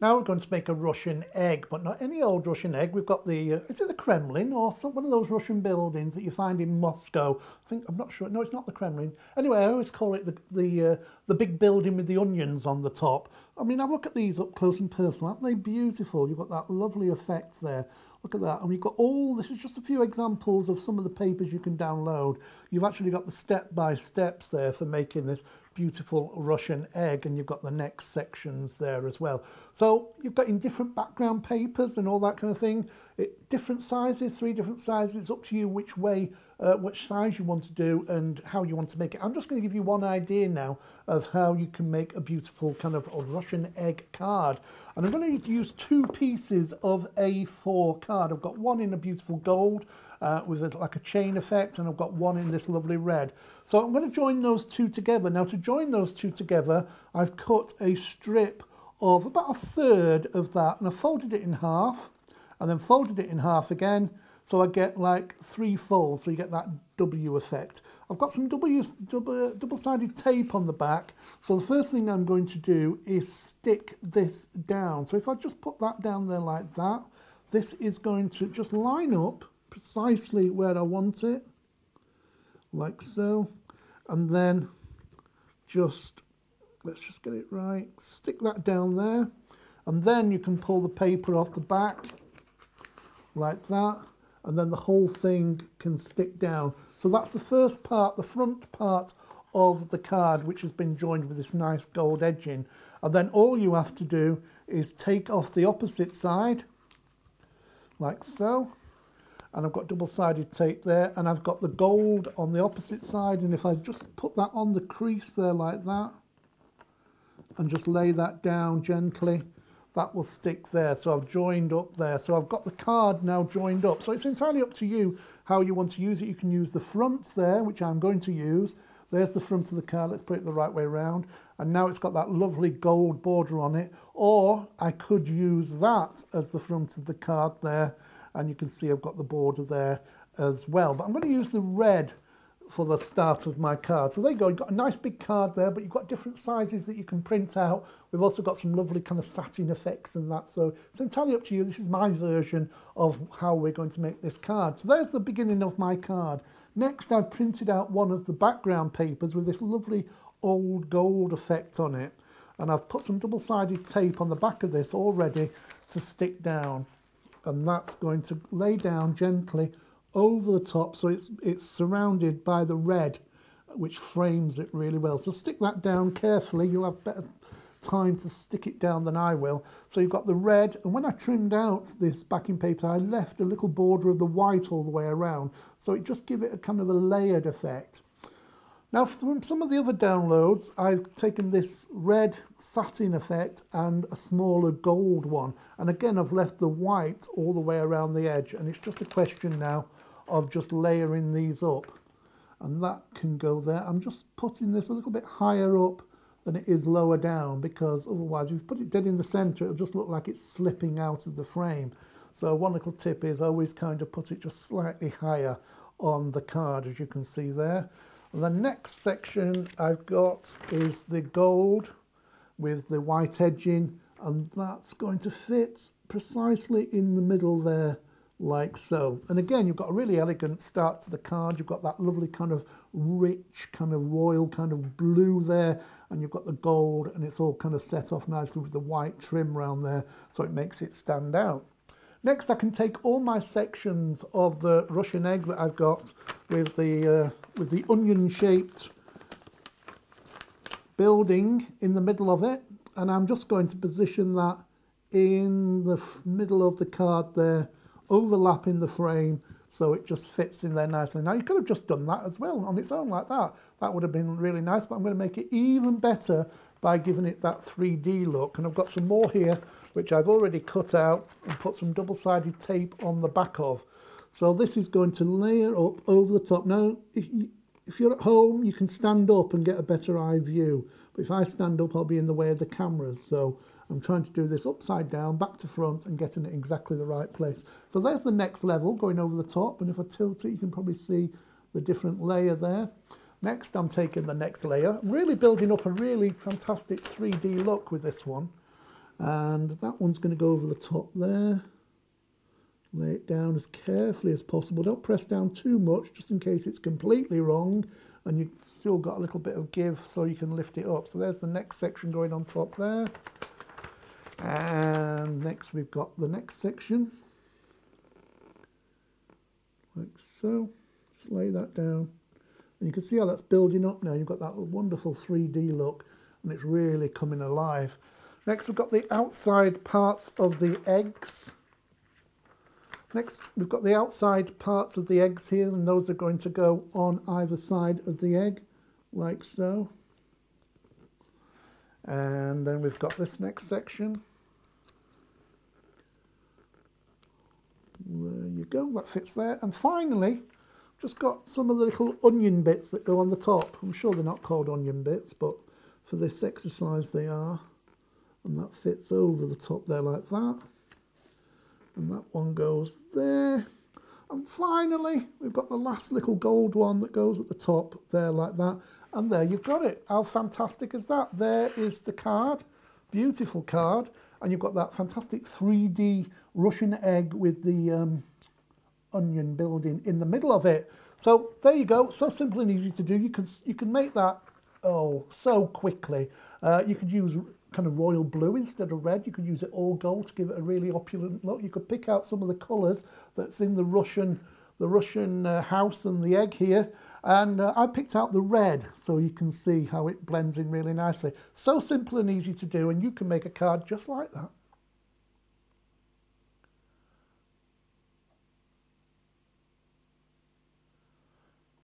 Now we're going to make a Russian egg, but not any old Russian egg. We've got the, is it the Kremlin or one of those Russian buildings that you find in Moscow? I'm not sure. No, it's not the Kremlin. Anyway, I always call it the big building with the onions on the top. I mean, have a look at these up close and personal. Aren't they beautiful? You've got that lovely effect there. Look at that. And we've got this is just a few examples of some of the papers you can download. You've actually got the step-by-steps there for making this beautiful Russian egg, and you've got the next sections there as well. So you've got in different background papers and all that kind of thing. Different sizes, 3 different sizes. It's up to you which size you want to do and how you want to make it. I'm just going to give you one idea now of how you can make a beautiful kind of a Russian egg card. And I'm going to use 2 pieces of A4 card. I've got one in a beautiful gold with like a chain effect, and I've got one in this lovely red. So I'm going to join those 2 together. Now to join those 2 together, I've cut a strip of about 1/3 of that, and I folded it in half, and then folded it in half again, so I get like 3 folds, so you get that W effect. I've got some double-sided tape on the back, so the first thing I'm going to do is stick this down. So if I just put that down there like that, this is going to just line up precisely where I want it, like so, and then let's just get it right, stick that down there, and then you can pull the paper off the back like that, and then the whole thing can stick down. So that's the first part, the front part of the card, which has been joined with this nice gold edging. And then all you have to do is take off the opposite side, like so. And I've got double-sided tape there, and I've got the gold on the opposite side, and if I just put that on the crease there like that, and just lay that down gently, that will stick there. So I've joined up there. So I've got the card now joined up. So it's entirely up to you how you want to use it. You can use the front there, which I'm going to use. There's the front of the card. Let's put it the right way around. And now it's got that lovely gold border on it. Or I could use that as the front of the card there. And you can see I've got the border there as well. But I'm going to use the red for the start of my card. So there you go, you've got a nice big card there, but you've got different sizes that you can print out. We've also got some lovely kind of satin effects and that, so it's entirely up to you. This is my version of how we're going to make this card. So there's the beginning of my card. Next, I've printed out one of the background papers with this lovely old gold effect on it, and I've put some double-sided tape on the back of this all ready to stick down, and that's going to lay down gently over the top, so it's surrounded by the red, which frames it really well. So stick that down carefully. You'll have better time to stick it down than I will. So you've got the red, and when I trimmed out this backing paper, I left a little border of the white all the way around, so it just give it a kind of a layered effect. Now from some of the other downloads, I've taken this red satin effect and a smaller gold one, and again I've left the white all the way around the edge, and it's just a question now of just layering these up, and that can go there. I'm just putting this a little bit higher up than it is lower down, because otherwise if you put it dead in the center, it'll just look like it's slipping out of the frame. So one little tip is always kind of put it just slightly higher on the card, as you can see there. And the next section I've got is the gold with the white edging, and that's going to fit precisely in the middle there, like so. And again, you've got a really elegant start to the card. You've got that lovely kind of rich, kind of royal kind of blue there, and you've got the gold, and it's all kind of set off nicely with the white trim around there, so it makes it stand out. Next, I can take all my sections of the Russian egg that I've got with the onion-shaped building in the middle of it, and I'm just going to position that in the middle of the card there, overlapping the frame, so it just fits in there nicely. Now you could have just done that as well on its own like that. That would have been really nice, but I'm going to make it even better by giving it that 3D look. And I've got some more here, which I've already cut out and put some double-sided tape on the back of. So this is going to layer up over the top. Now, if you're at home, you can stand up and get a better eye view. But if I stand up, I'll be in the way of the cameras. So I'm trying to do this upside down, back to front, and getting it exactly the right place. So there's the next level going over the top. And if I tilt it, you can probably see the different layer there. Next, I'm taking the next layer. I'm really building up a really fantastic 3D look with this one. And that one's going to go over the top there. Lay it down as carefully as possible. Don't press down too much, just in case it's completely wrong and you've still got a little bit of give so you can lift it up. So there's the next section going on top there. And next we've got the next section. Like so. Just lay that down. And you can see how that's building up now. You've got that wonderful 3D look and it's really coming alive. Next we've got the outside parts of the eggs. Next, we've got the outside parts of the eggs here, and those are going to go on either side of the egg, like so. And then we've got this next section. There you go, that fits there. And finally, just got some of the little onion bits that go on the top. I'm sure they're not called onion bits, but for this exercise they are. And that fits over the top there like that. And that one goes there. And finally, we've got the last little gold one that goes at the top there like that. And there you've got it. How fantastic is that? There is the card. Beautiful card. And you've got that fantastic 3D Russian egg with the onion building in the middle of it. So there you go. So simple and easy to do. You can make that, oh, so quickly. You could use kind of royal blue instead of red. You could use it all gold to give it a really opulent look. You could pick out some of the colours that's in the Russian house and the egg here, and I picked out the red so you can see how it blends in really nicely. So simple and easy to do, and you can make a card just like that.